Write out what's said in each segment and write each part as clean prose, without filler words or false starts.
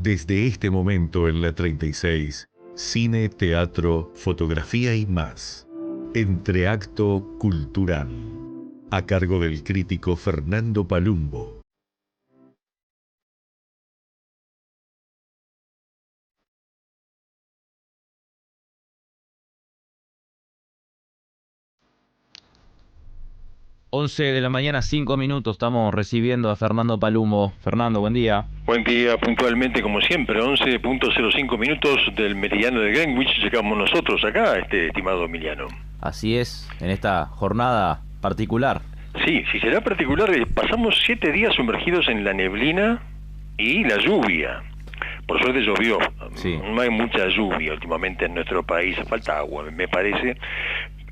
Desde este momento en la 36, cine, teatro, fotografía y más. Entreacto Cultural. A cargo del crítico Fernando Palumbo. Once de la mañana, 5 minutos, estamos recibiendo a Fernando Palumbo. Fernando, buen día. Buen día, puntualmente como siempre, 11:05 minutos del meridiano de Greenwich, llegamos nosotros acá, estimado Emiliano. Así es, en esta jornada particular. Sí, si será particular, pasamos 7 días sumergidos en la neblina y la lluvia. Por suerte llovió, Sí. No hay mucha lluvia últimamente en nuestro país, falta agua, me parece,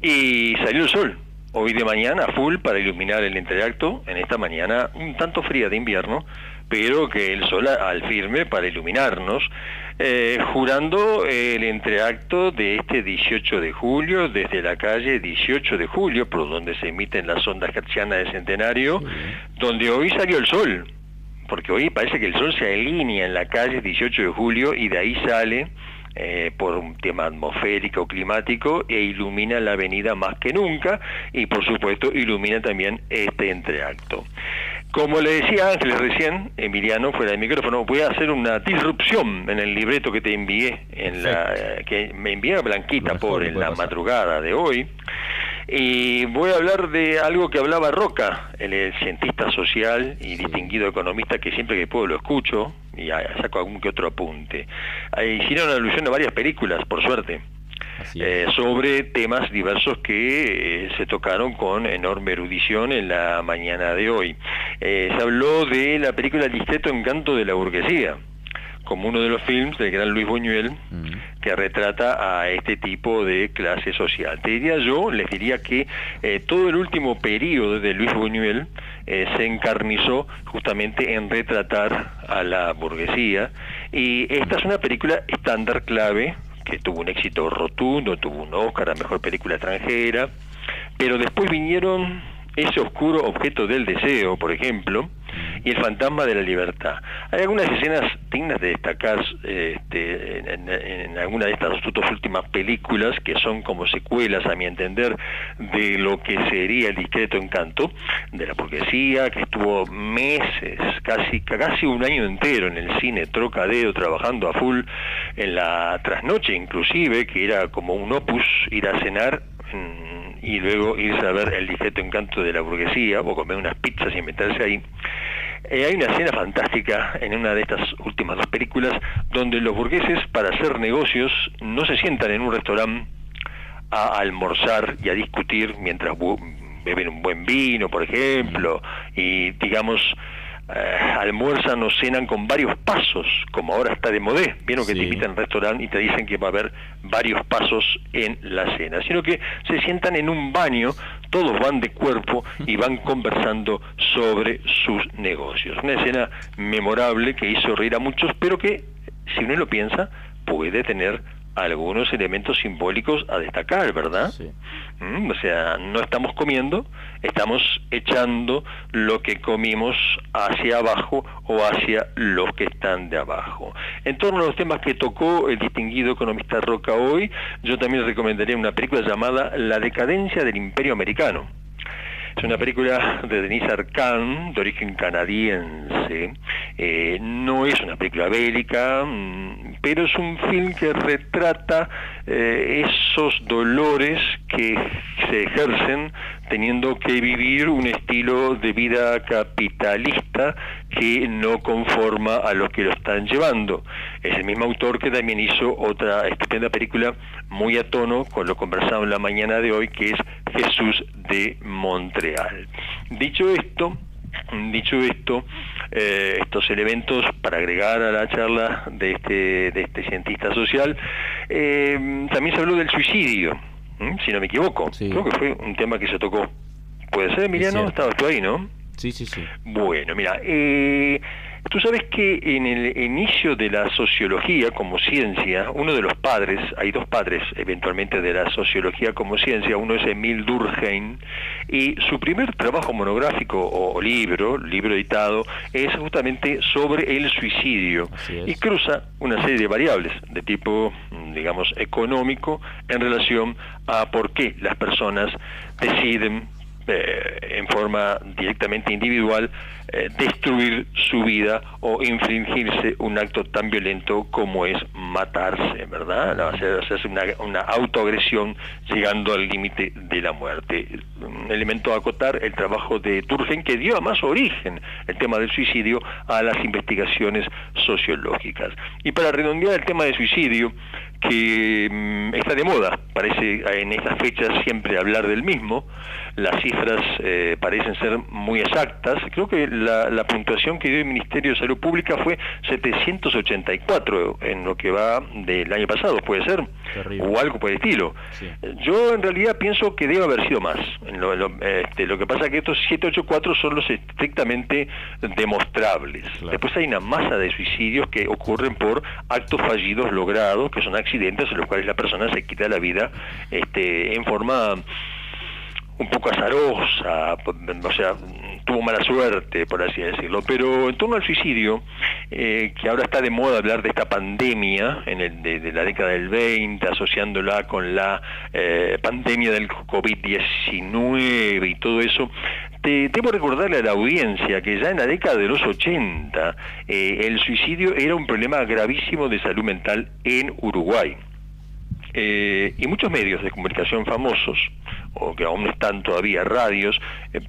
y salió el sol. Hoy de mañana full para iluminar el entreacto, en esta mañana un tanto fría de invierno, pero que el sol al firme para iluminarnos, jurando el entreacto de este 18 de julio, desde la calle 18 de julio, por donde se emiten las ondas hertzianas de Centenario, sí, donde hoy salió el sol, porque hoy parece que el sol se alinea en la calle 18 de julio y de ahí sale por un tema atmosférico o climático e ilumina la avenida más que nunca y por supuesto ilumina también este entreacto. Como le decía Ángeles recién, Emiliano, fuera del micrófono, voy a hacer una disrupción en el libreto que te envié, que me envié a Blanquita en la madrugada de hoy, y voy a hablar de algo que hablaba Roca, el cientista social y distinguido economista que siempre que puedo lo escucho y saco algún que otro apunte. Hicieron alusión a varias películas, por suerte, sobre temas diversos que se tocaron con enorme erudición en la mañana de hoy. Se habló de la película El discreto encanto de la burguesía, como uno de los films del gran Luis Buñuel, que retrata a este tipo de clase social. Les diría que todo el último periodo de Luis Buñuel se encarnizó justamente en retratar a la burguesía, y esta es una película estándar clave, que tuvo un éxito rotundo, tuvo un Oscar a Mejor Película Extranjera, pero después vinieron Ese oscuro objeto del deseo, por ejemplo, y El fantasma de la libertad. Hay algunas escenas dignas de destacar en alguna de estas dos últimas películas, que son como secuelas, a mi entender, de lo que sería El discreto encanto de la burguesía, que estuvo meses, casi un año entero en el cine Trocadero, trabajando a full en la trasnoche inclusive, que era como un opus, ir a cenar y luego irse a ver El discreto encanto de la burguesía, o comer unas pizzas y meterse ahí. Hay una escena fantástica en una de estas últimas dos películas, donde los burgueses, para hacer negocios, no se sientan en un restaurante a almorzar y a discutir mientras beben un buen vino, por ejemplo, y digamos, almuerzan o cenan con varios pasos, como ahora está de modé. Vieron que te invitan al restaurante y te dicen que va a haber varios pasos en la cena, sino que se sientan en un baño, todos van de cuerpo y van conversando sobre sus negocios. Una escena memorable que hizo reír a muchos, pero que, si uno lo piensa, puede tener algunos elementos simbólicos a destacar, ¿verdad? Sí. O sea, no estamos comiendo, estamos echando lo que comimos hacia abajo o hacia los que están de abajo. En torno a los temas que tocó el distinguido economista Roca hoy, yo también recomendaría una película llamada La decadencia del Imperio Americano. Es una película de Denis Arcand, de origen canadiense. No es una película bélica, pero es un film que retrata esos dolores que se ejercen teniendo que vivir un estilo de vida capitalista que no conforma a los que lo están llevando. Es el mismo autor que también hizo otra estupenda película muy a tono con lo conversado en la mañana de hoy, que es Jesús de Montreal. Dicho esto, estos elementos para agregar a la charla de este cientista social, también se habló del suicidio, si no me equivoco. Sí. Creo que fue un tema que se tocó. ¿Puede ser, Emiliano? Estabas tú ahí, ¿no? Sí. Bueno, mira, Tú sabes que en el inicio de la sociología como ciencia, uno de los padres, hay dos padres eventualmente de la sociología como ciencia, uno es Emil Durkheim, y su primer trabajo monográfico o libro editado, es justamente sobre el suicidio, y cruza una serie de variables de tipo, digamos, económico en relación a por qué las personas deciden en forma directamente individual destruir su vida o infringirse un acto tan violento como es matarse, ¿verdad? Hacerse una autoagresión llegando al límite de la muerte. Un elemento a acotar, el trabajo de Durkheim, que dio además origen el tema del suicidio a las investigaciones sociológicas. Y para redondear el tema del suicidio, que está de moda, parece en estas fechas siempre hablar del mismo, las cifras parecen ser muy exactas. Creo que la puntuación que dio el Ministerio de Salud Pública fue 784 en lo que va del año pasado, puede ser, terrible, o algo por el estilo. Sí. Yo en realidad pienso que debe haber sido más. Lo que pasa es que estos 784 son los estrictamente demostrables. Claro. Después hay una masa de suicidios que ocurren por actos fallidos logrados, que son accidentes en los cuales la persona se quita la vida en forma un poco azarosa, o sea, tuvo mala suerte, por así decirlo. Pero en torno al suicidio, que ahora está de moda hablar de esta pandemia de la década del 20, asociándola con la pandemia del COVID-19 y todo eso, debo recordarle a la audiencia que ya en la década de los 80 el suicidio era un problema gravísimo de salud mental en Uruguay. Y muchos medios de comunicación famosos, o que aún están todavía radios,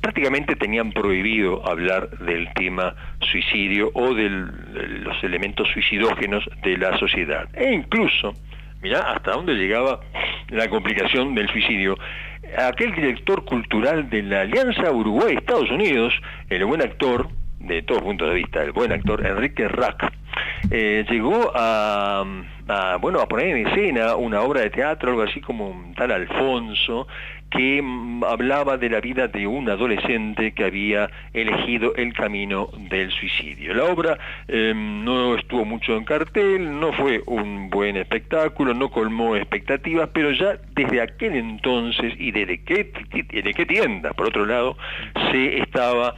prácticamente tenían prohibido hablar del tema suicidio o de los elementos suicidógenos de la sociedad. E incluso, mirá hasta dónde llegaba la complicación del suicidio. Aquel director cultural de la Alianza Uruguay-Estados Unidos, el buen actor, de todos puntos de vista, el buen actor Enrique Rack, llegó a poner en escena una obra de teatro, algo así como un tal Alfonso, que hablaba de la vida de un adolescente que había elegido el camino del suicidio. La obra no estuvo mucho en cartel, no fue un buen espectáculo, no colmó expectativas, pero ya desde aquel entonces, y desde qué tienda, por otro lado, se estaba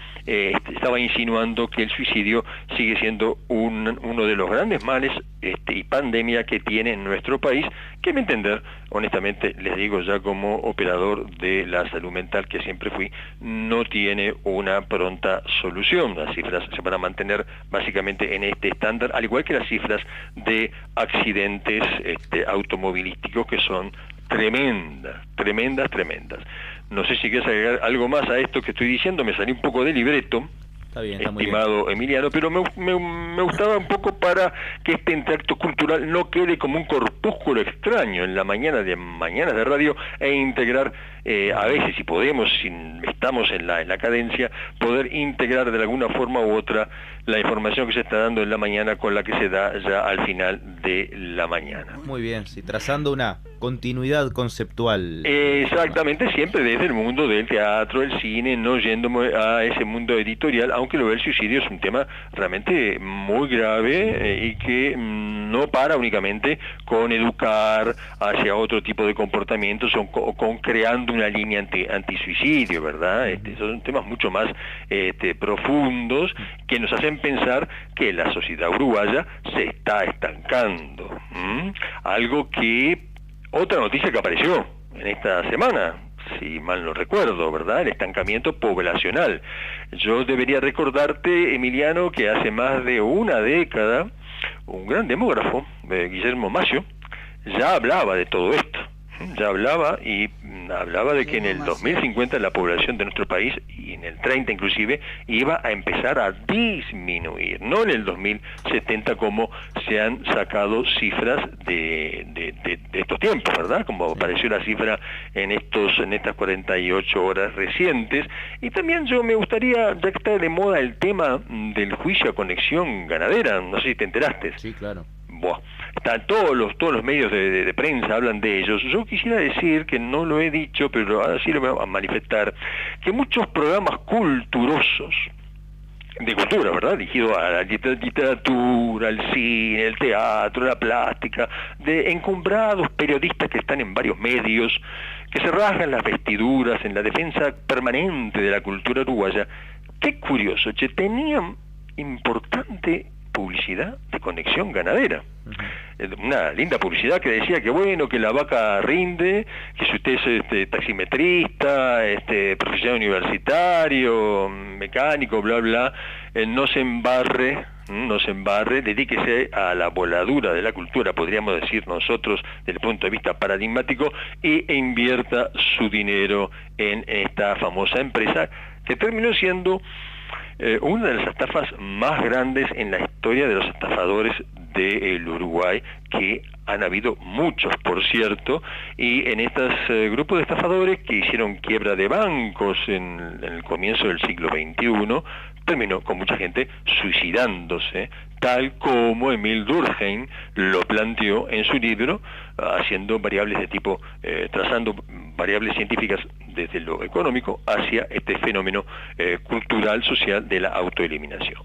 insinuando que el suicidio sigue siendo uno de los grandes males y pandemia que tiene en nuestro país, que a mi entender, honestamente, les digo ya como operador de la salud mental que siempre fui, no tiene una pronta solución. Las cifras se van a mantener básicamente en este estándar, al igual que las cifras de accidentes automovilísticos, que son tremendas. No sé si quieres agregar algo más a esto que estoy diciendo, me salí un poco de libreto. Está bien, está estimado muy bien, Emiliano, pero me gustaba un poco para que este interacto cultural no quede como un corpúsculo extraño en la mañana de mañanas de radio, e integrar a veces, si podemos, si estamos en la cadencia, poder integrar de alguna forma u otra la información que se está dando en la mañana con la que se da ya al final de la mañana. Muy bien, sí, trazando una continuidad conceptual. Exactamente, siempre desde el mundo del teatro, el cine, no yendo a ese mundo editorial, aunque lo del suicidio es un tema realmente muy grave y que no para únicamente con educar hacia otro tipo de comportamientos o con creando una línea antisuicidio, ¿verdad? Son temas mucho más profundos que nos hacen pensar que la sociedad uruguaya se está estancando. Algo que, otra noticia que apareció en esta semana, si mal no recuerdo, ¿verdad? El estancamiento poblacional. Yo debería recordarte, Emiliano, que hace más de una década, un gran demógrafo, Guillermo Maggio, ya hablaba de todo esto. Ya hablaba de que en el 2050 la población de nuestro país, y en el 30 inclusive, iba a empezar a disminuir, no en el 2070 como se han sacado cifras de estos tiempos, ¿verdad? Como apareció la cifra en estas 48 horas recientes. Y también yo me gustaría, ya que está de moda el tema del juicio a Conexión Ganadera, no sé si te enteraste. Sí, claro. Buah, todos los medios de prensa hablan de ellos. Yo quisiera decir, que no lo he dicho, pero ahora sí lo voy a manifestar, que muchos programas culturosos de cultura, ¿verdad? Dirigido a la literatura, al cine, el teatro, la plástica, de encumbrados periodistas que están en varios medios, que se rasgan las vestiduras en la defensa permanente de la cultura uruguaya. Qué curioso, che, tenían importante publicidad de Conexión Ganadera. Una linda publicidad que decía que bueno, que la vaca rinde, que si usted es taximetrista, profesional universitario, mecánico, bla bla, no se embarre, dedíquese a la voladura de la cultura, podríamos decir nosotros desde el punto de vista paradigmático, e invierta su dinero en esta famosa empresa que terminó siendo una de las estafas más grandes en la historia de los estafadores del Uruguay, que han habido muchos, por cierto, y en estos grupos de estafadores que hicieron quiebra de bancos en el comienzo del siglo XXI, terminó con mucha gente suicidándose, tal como Emil Durkheim lo planteó en su libro, haciendo variables de tipo, trazando variables científicas desde lo económico hacia este fenómeno cultural, social de la autoeliminación.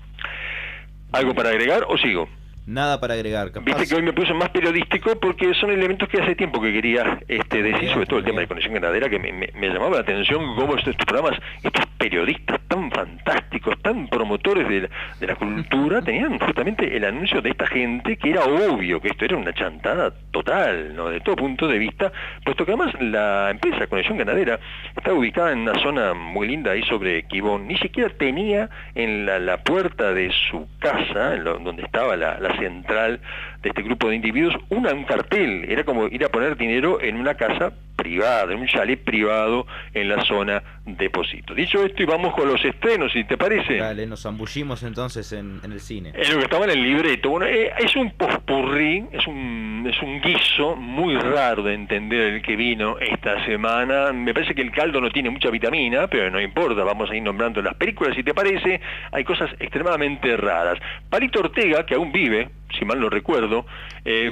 ¿Algo para agregar o sigo? Nada para agregar, capaz. Viste que hoy me puse más periodístico porque son elementos que hace tiempo que quería decir, sobre todo el tema de Conexión Ganadera, que me llamaba la atención cómo estos programas, estos periodistas tan fantásticos, tan promotores de la cultura, tenían justamente el anuncio de esta gente, que era obvio que esto era una chantada total, ¿no?, de todo punto de vista, puesto que además la empresa Conexión Ganadera está ubicada en una zona muy linda ahí sobre Quibón, ni siquiera tenía en la puerta de su casa, donde estaba la central de este grupo de individuos, un cartel. Era como ir a poner dinero en una casa privada, en un chalet privado en la zona de Posito. Dicho esto, y vamos con los estrenos, si te parece. Dale, nos zambullimos entonces en el cine. Lo que estaba en el libreto. Bueno, es un popurrí, es un guiso muy raro de entender el que vino esta semana. Me parece que el caldo no tiene mucha vitamina, pero no importa, vamos a ir nombrando las películas, si te parece. Hay cosas extremadamente raras. Palito Ortega, que aún vive, si mal no recuerdo,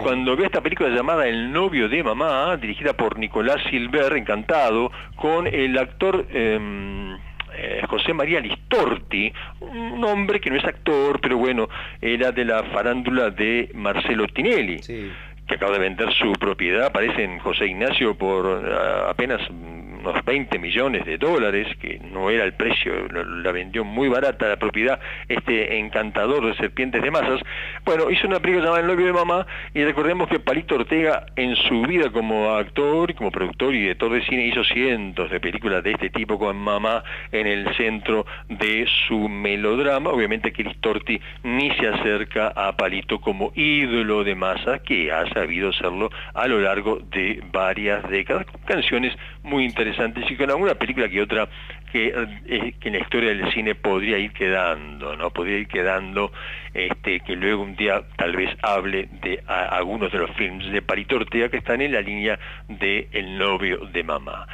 cuando vio esta película llamada El novio de mamá, dirigida por Nicolás Silver, encantado, con el actor José María Listorti, un hombre que no es actor, pero bueno, era de la farándula de Marcelo Tinelli, sí, que acaba de vender su propiedad, aparece en José Ignacio por apenas unos 20 millones de dólares, que no era el precio, la vendió muy barata la propiedad, este encantador de serpientes de masas. Bueno, hizo una película llamada El novio de mamá, y recordemos que Palito Ortega en su vida como actor, como productor y director de cine, hizo cientos de películas de este tipo con mamá en el centro de su melodrama. Obviamente que Listorti ni se acerca a Palito como ídolo de masas, que ha sabido serlo a lo largo de varias décadas, con canciones muy interesantes y con alguna película que otra que en la historia del cine podría ir quedando, ¿no? Podría ir quedando, que luego un día tal vez hable de algunos de los films de Palito Ortega que están en la línea de El novio de mamá.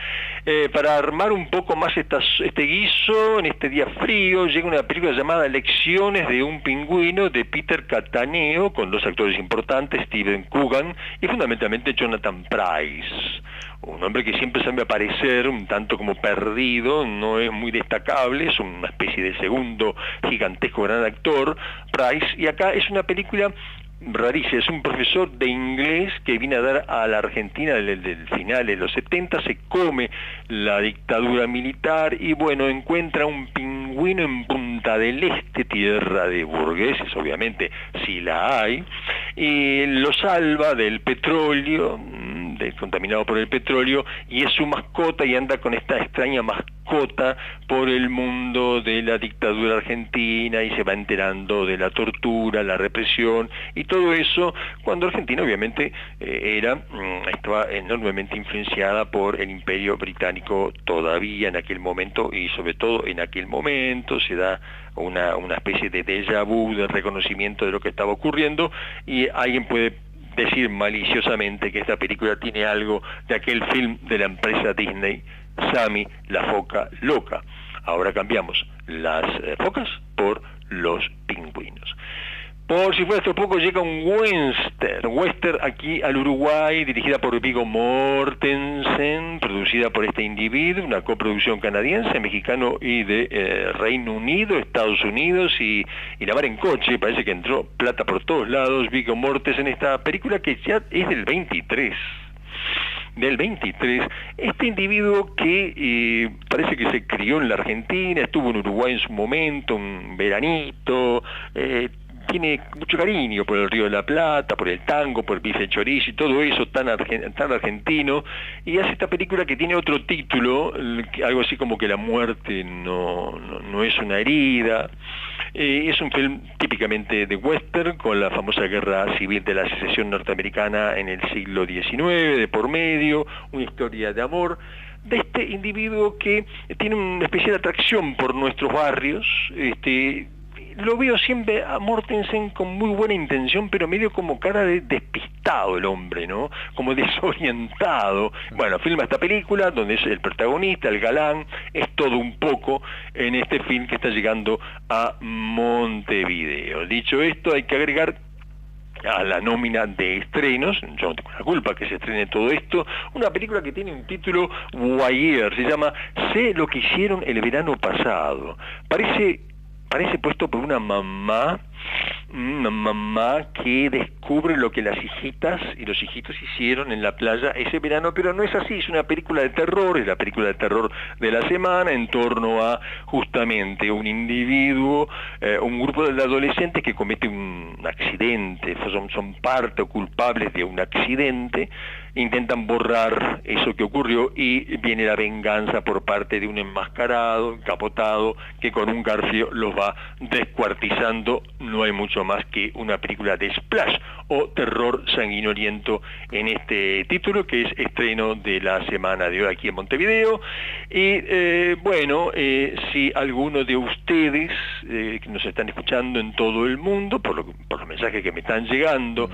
Para armar un poco más este guiso, en este día frío, llega una película llamada Lecciones de un pingüino, de Peter Cattaneo, con dos actores importantes, Steven Coogan y fundamentalmente Jonathan Pryce. Un hombre que siempre sabe aparecer un tanto como perdido, no es muy destacable, es una especie de segundo gigantesco gran actor, Price, y acá es una película rarísima. Es un profesor de inglés que viene a dar a la Argentina del final de los 70, se come la dictadura militar y bueno, encuentra un pingüino en Punta del Este, tierra de burgueses, obviamente, si la hay, y lo salva del petróleo, contaminado por el petróleo, y es su mascota y anda con esta extraña mascota por el mundo de la dictadura argentina y se va enterando de la tortura, la represión y todo eso, cuando Argentina obviamente estaba enormemente influenciada por el Imperio Británico todavía en aquel momento, y sobre todo en aquel momento se da una especie de déjà vu, de reconocimiento de lo que estaba ocurriendo, y alguien puede decir maliciosamente que esta película tiene algo de aquel film de la empresa Disney, Sammy la foca loca. Ahora cambiamos las focas por los pingüinos. Por si fuera esto poco, llega un western aquí al Uruguay, dirigida por Viggo Mortensen, producida por este individuo, una coproducción canadiense, mexicano y de Reino Unido, Estados Unidos, y la mar en coche, parece que entró plata por todos lados. Viggo Mortensen, esta película que ya es del 23, este individuo que parece que se crió en la Argentina, estuvo en Uruguay en su momento, un veranito, tiene mucho cariño por el Río de la Plata, por el tango, por el bife chorizo y todo eso tan argentino, y hace esta película que tiene otro título, algo así como que la muerte no es una herida. Es un film típicamente de western, con la famosa guerra civil de la secesión norteamericana en el siglo XIX, de por medio, una historia de amor de este individuo que tiene una especial atracción por nuestros barrios. Lo veo siempre a Mortensen con muy buena intención, pero medio como cara de despistado el hombre, ¿no? Como desorientado. Bueno, filma esta película donde es el protagonista, el galán, es todo un poco en este film que está llegando a Montevideo. Dicho esto, hay que agregar a la nómina de estrenos, yo no tengo la culpa que se estrene todo esto, una película que tiene un título Voyeur, se llama Sé lo que hicieron el verano pasado. Parece puesto por una mamá que descubre lo que las hijitas y los hijitos hicieron en la playa ese verano, pero no es así, es una película de terror, es la película de terror de la semana, en torno a justamente un individuo, un grupo de adolescentes que comete un accidente, son parte o culpables de un accidente, intentan borrar eso que ocurrió y viene la venganza por parte de un enmascarado, encapotado, que con un garfio los va descuartizando. No hay mucho más que una película de splash o terror sanguinoliento en este título, que es estreno de la semana de hoy aquí en Montevideo. Y si alguno de ustedes que nos están escuchando en todo el mundo, por los mensajes que me están llegando,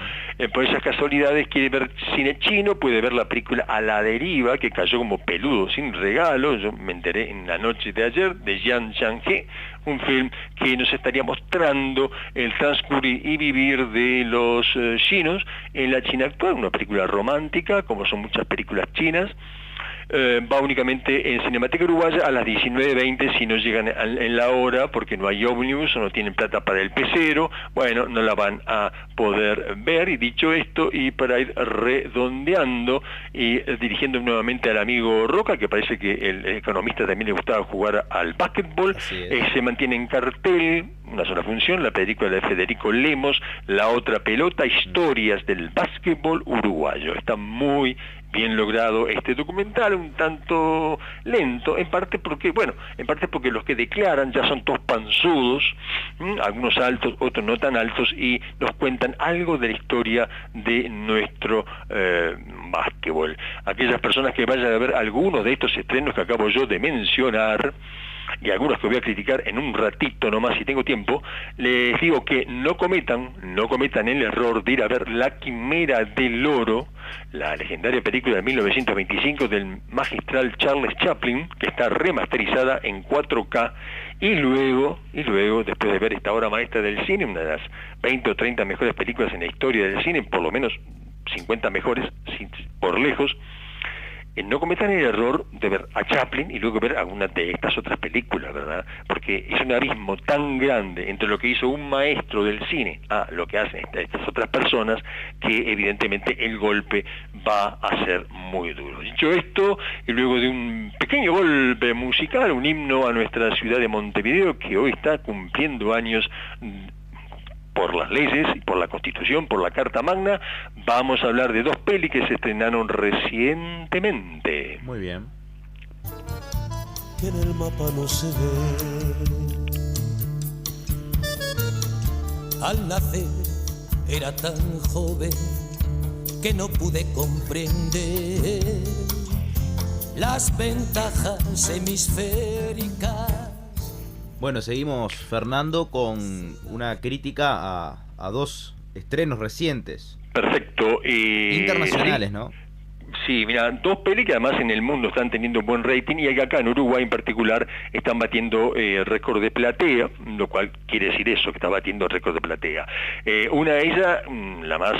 por esas casualidades, quiere ver cine chino, puede ver la película A la deriva, que cayó como peludo sin regalo. Yo me enteré en la noche de ayer, de Jiang Chang-he, un film que nos estaría mostrando el transcurrir y vivir de los chinos en la China actual, una película romántica, como son muchas películas chinas. Va únicamente en Cinemateca Uruguaya a las 19:20 si no llegan en la hora, porque no hay ómnibus o no tienen plata para el pecero. Bueno, no la van a poder ver. Y dicho esto, y para ir redondeando y dirigiendo nuevamente al amigo Roca, que parece que el economista también le gustaba jugar al básquetbol, se mantiene en cartel una sola función, la película de Federico Lemos, La otra pelota, historias del básquetbol uruguayo. Está muy bien logrado este documental, un tanto lento, en parte porque los que declaran ya son todos panzudos, algunos altos, otros no tan altos, y nos cuentan algo de la historia de nuestro básquetbol. Aquellas personas que vayan a ver algunos de estos estrenos que acabo yo de mencionar, y algunos que voy a criticar en un ratito nomás si tengo tiempo, les digo que no cometan el error de ir a ver La Quimera del Oro, la legendaria película de 1925 del magistral Charles Chaplin, que está remasterizada en 4K, y luego, después de ver esta obra maestra del cine, una de las 20 o 30 mejores películas en la historia del cine, por lo menos 50 mejores, por lejos, no cometan el error de ver a Chaplin y luego ver alguna de estas otras películas, ¿verdad? Porque es un abismo tan grande entre lo que hizo un maestro del cine a lo que hacen estas otras personas, que evidentemente el golpe va a ser muy duro. Dicho esto, y luego de un pequeño golpe musical, un himno a nuestra ciudad de Montevideo, que hoy está cumpliendo años por las leyes, por la Constitución, por la Carta Magna, vamos a hablar de dos pelis que se estrenaron recientemente. Muy bien. Que en el mapa no se ve. Al nacer era tan joven que no pude comprender las ventajas hemisféricas. Bueno, seguimos, Fernando, con una crítica a dos estrenos recientes. Perfecto. Internacionales, ¿no? Sí, mira, dos pelis que además en el mundo están teniendo un buen rating y acá en Uruguay en particular están batiendo récord de platea, lo cual quiere decir eso, que está batiendo récord de platea. Una de ellas, la más,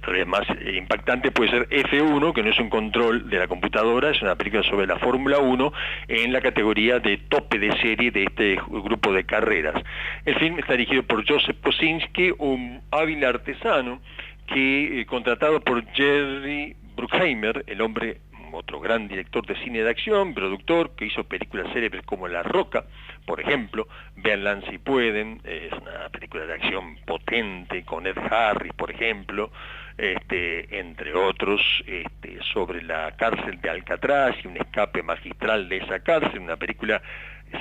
tal vez más impactante, puede ser F1, que no es un control de la computadora, es una película sobre la Fórmula 1 en la categoría de tope de serie de este grupo de carreras. El film está dirigido por Joseph Kosinski, un hábil artesano que, contratado por Jerry Bruckheimer, el hombre, otro gran director de cine de acción, productor, que hizo películas célebres como La Roca, por ejemplo, véanla si pueden, es una película de acción potente, con Ed Harris, por ejemplo, entre otros, sobre la cárcel de Alcatraz y un escape magistral de esa cárcel, una película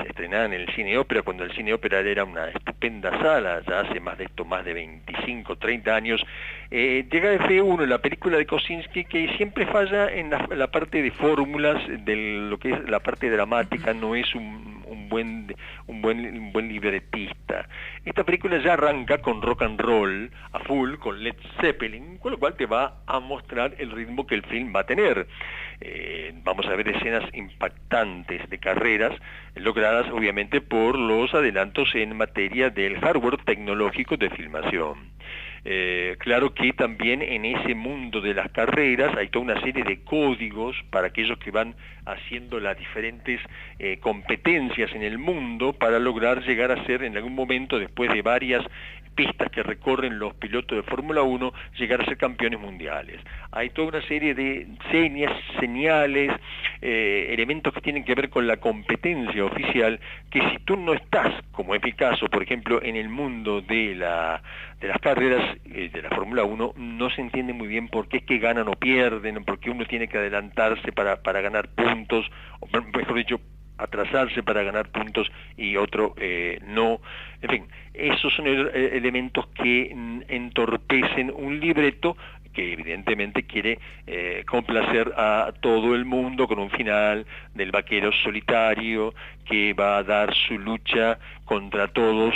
estrenada en el Cine Ópera, cuando el Cine Ópera era una estupenda sala, ya hace más de 25, 30 años. Llega F1, la película de Kosinski, que siempre falla en la parte de fórmulas, de lo que es la parte dramática, no es un buen libretista. Esta película ya arranca con rock and roll a full, con Led Zeppelin, con lo cual te va a mostrar el ritmo que el film va a tener. Vamos a ver escenas impactantes de carreras, logradas obviamente por los adelantos en materia del hardware tecnológico de filmación. Claro que también en ese mundo de las carreras hay toda una serie de códigos para aquellos que van haciendo las diferentes competencias en el mundo para lograr llegar a ser en algún momento, después de varias pistas que recorren los pilotos de Fórmula 1, llegar a ser campeones mundiales. Hay toda una serie de señales, elementos que tienen que ver con la competencia oficial, que si tú no estás, como es mi caso, por ejemplo, en el mundo de las carreras de la Fórmula 1, no se entiende muy bien por qué es que ganan o pierden, por qué uno tiene que adelantarse para ganar puntos, o mejor dicho, atrasarse para ganar puntos y otro no. En fin, esos son elementos que entorpecen un libreto que evidentemente quiere complacer a todo el mundo con un final del vaquero solitario que va a dar su lucha contra todos,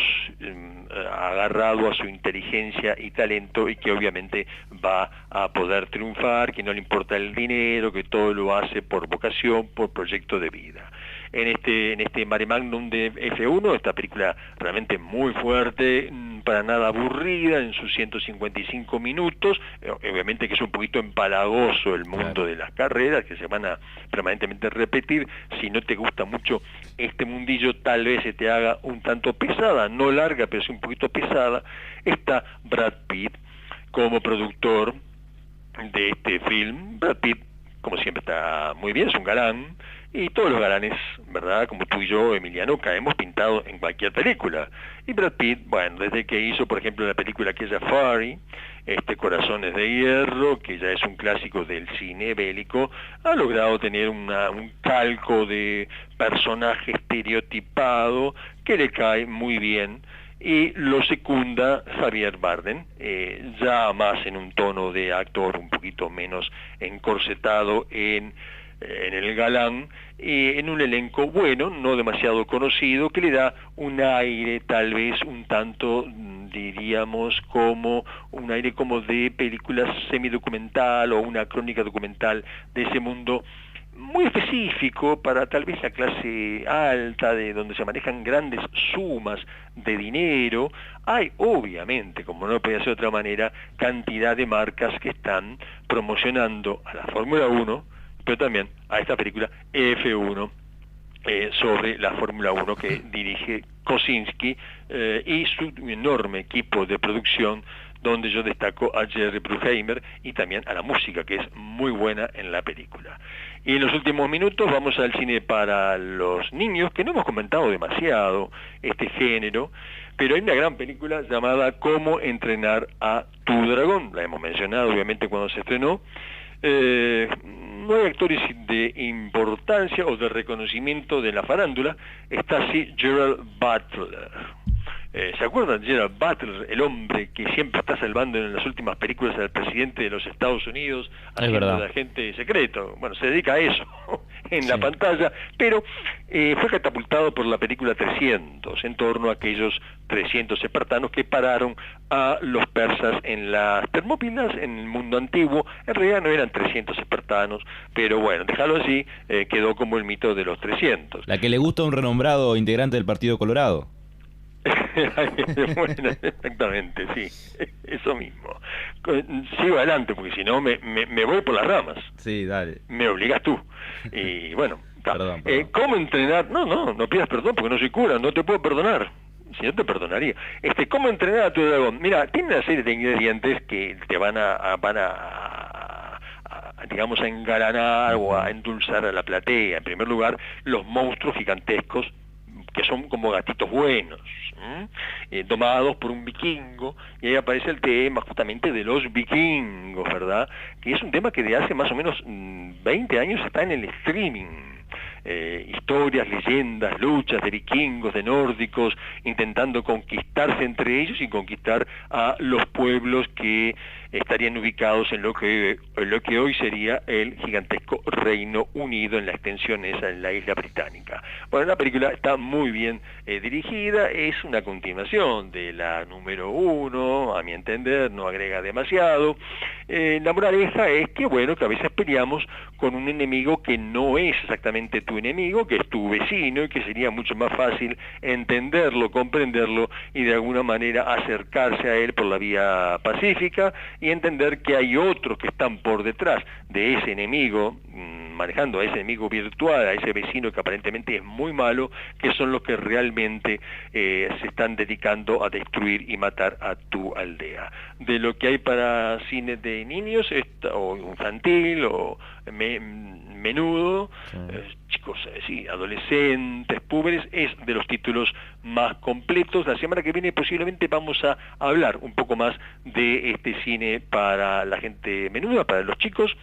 agarrado a su inteligencia y talento, y que obviamente va a poder triunfar, que no le importa el dinero, que todo lo hace por vocación, por proyecto de vida. En este mare magnum de F1, esta película realmente muy fuerte, para nada aburrida, en sus 155 minutos, obviamente que es un poquito empalagoso el mundo de las carreras, que se van a permanentemente repetir. Si no te gusta mucho este mundillo, tal vez se te haga un tanto pesada, no larga, pero sí un poquito pesada. Está Brad Pitt como productor de este film. Brad Pitt, como siempre, está muy bien, es un galán, y todos los galanes, ¿verdad?, como tú y yo, Emiliano, caemos pintados en cualquier película. Y Brad Pitt, bueno, desde que hizo, por ejemplo, la película aquella Fury, Corazones de Hierro, que ya es un clásico del cine bélico, ha logrado tener un calco de personaje estereotipado que le cae muy bien, y lo secunda Javier Bardem, ya más en un tono de actor un poquito menos encorsetado en el galán, en un elenco bueno, no demasiado conocido, que le da un aire tal vez un tanto, diríamos, como un aire como de película semidocumental o una crónica documental de ese mundo muy específico para tal vez la clase alta, de donde se manejan grandes sumas de dinero. Hay obviamente, como no puede ser de otra manera, cantidad de marcas que están promocionando a la Fórmula 1, pero también a esta película F1, sobre la Fórmula 1 que dirige Kosinski y su enorme equipo de producción, donde yo destaco a Jerry Bruckheimer y también a la música, que es muy buena en la película. Y en los últimos minutos vamos al cine para los niños, que no hemos comentado demasiado este género, pero hay una gran película llamada Cómo entrenar a tu dragón. La hemos mencionado obviamente cuando se estrenó. No hay actores de importancia o de reconocimiento de la farándula. Está así Gerald Butler. ¿Se acuerdan de Gerald Butler, el hombre que siempre está salvando en las últimas películas al presidente de los Estados Unidos, haciendo de agente secreto? Bueno, se dedica a eso. en la pantalla, pero fue catapultado por la película 300, en torno a aquellos 300 espartanos que pararon a los persas en las Termópilas, en el mundo antiguo. En realidad no eran 300 espartanos, pero bueno, dejarlo así, quedó como el mito de los 300. La que le gusta a un renombrado integrante del Partido Colorado. Bueno, exactamente, sí, eso mismo. Sigo adelante, porque si no me voy por las ramas. Sí, dale. Me obligas tú. Y bueno, Perdón. ¿cómo entrenar? No pidas perdón porque no soy cura, no te puedo perdonar. Si no te perdonaría. ¿Cómo entrenar a tu dragón? Mira, tiene una serie de ingredientes que te van a digamos, a engalanar o a endulzar a la platea. En primer lugar, los monstruos gigantescos, que son como gatitos buenos, domados por un vikingo, y ahí aparece el tema justamente de los vikingos, ¿verdad? Que es un tema que de hace más o menos 20 años está en el streaming. Historias, leyendas, luchas de vikingos, de nórdicos, intentando conquistarse entre ellos y conquistar a los pueblos que estarían ubicados en lo que hoy sería el gigantesco Reino Unido, en la extensión esa, en la isla británica. Bueno, la película está muy bien dirigida, es una continuación de la número 1, a mi entender, no agrega demasiado. La moraleja es que, bueno, que a veces peleamos con un enemigo que no es exactamente tu enemigo, que es tu vecino, y que sería mucho más fácil entenderlo, comprenderlo y de alguna manera acercarse a él por la vía pacífica, y entender que hay otros que están por detrás de ese enemigo, manejando a ese enemigo virtual, a ese vecino que aparentemente es muy malo, que son los que realmente se están dedicando a destruir y matar a tu aldea. De lo que hay para cine de niños, o infantil, o menudo, chicos, sí, adolescentes, púberes, es de los títulos más completos. La semana que viene posiblemente vamos a hablar un poco más de este cine para la gente menuda, para los chicos,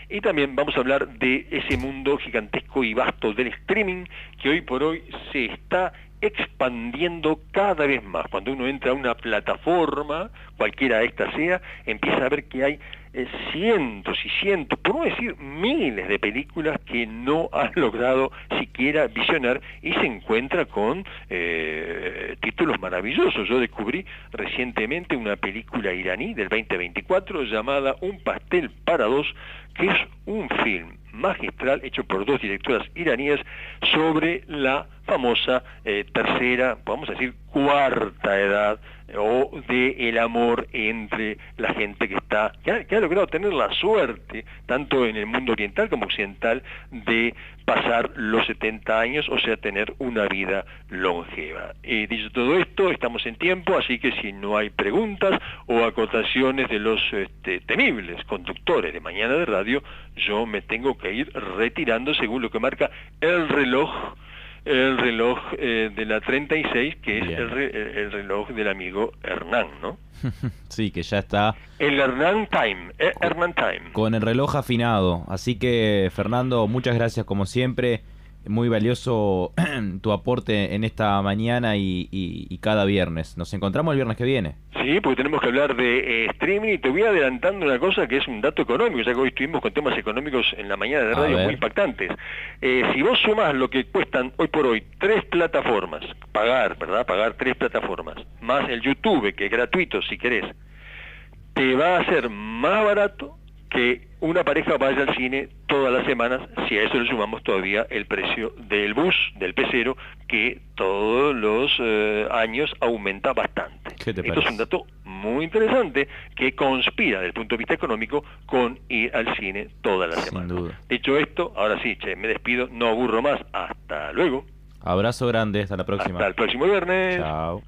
y también vamos a hablar de ese mundo gigantesco y vasto del streaming que hoy por hoy se está expandiendo cada vez más. Cuando uno entra a una plataforma, cualquiera esta sea, empieza a ver que hay cientos y cientos, por no decir miles de películas que no han logrado siquiera visionar, y se encuentra con títulos maravillosos. Yo descubrí recientemente una película iraní del 2024 llamada Un pastel para dos, que es un film magistral hecho por dos directoras iraníes sobre la famosa tercera, vamos a decir cuarta edad, o de el amor entre la gente que ha logrado tener la suerte, tanto en el mundo oriental como occidental, de pasar los 70 años, o sea, tener una vida longeva. Dicho todo esto, estamos en tiempo, así que si no hay preguntas o acotaciones de los temibles conductores de Mañana de Radio, yo me tengo que ir retirando según lo que marca el reloj de la 36, que es el reloj del amigo Hernán, ¿no? Sí, que ya está. El Hernán Time, Hernán Time. Con el reloj afinado. Así que, Fernando, muchas gracias como siempre. Muy valioso tu aporte en esta mañana y cada viernes. Nos encontramos el viernes que viene. Sí, porque tenemos que hablar de streaming, y te voy adelantando una cosa que es un dato económico, ya que hoy estuvimos con temas económicos en la mañana de radio muy impactantes. Si vos sumas lo que cuestan hoy por hoy 3 plataformas, pagar 3 plataformas, más el YouTube, que es gratuito si querés, te va a hacer más barato que una pareja vaya al cine todas las semanas, si a eso le sumamos todavía el precio del bus, del pecero, que todos los años aumenta bastante. Esto es un dato muy interesante que conspira desde el punto de vista económico con ir al cine todas las semanas. Sin duda. Dicho esto, ahora sí, me despido, no aburro más, hasta luego. Abrazo grande, hasta la próxima. Hasta el próximo viernes. Chao.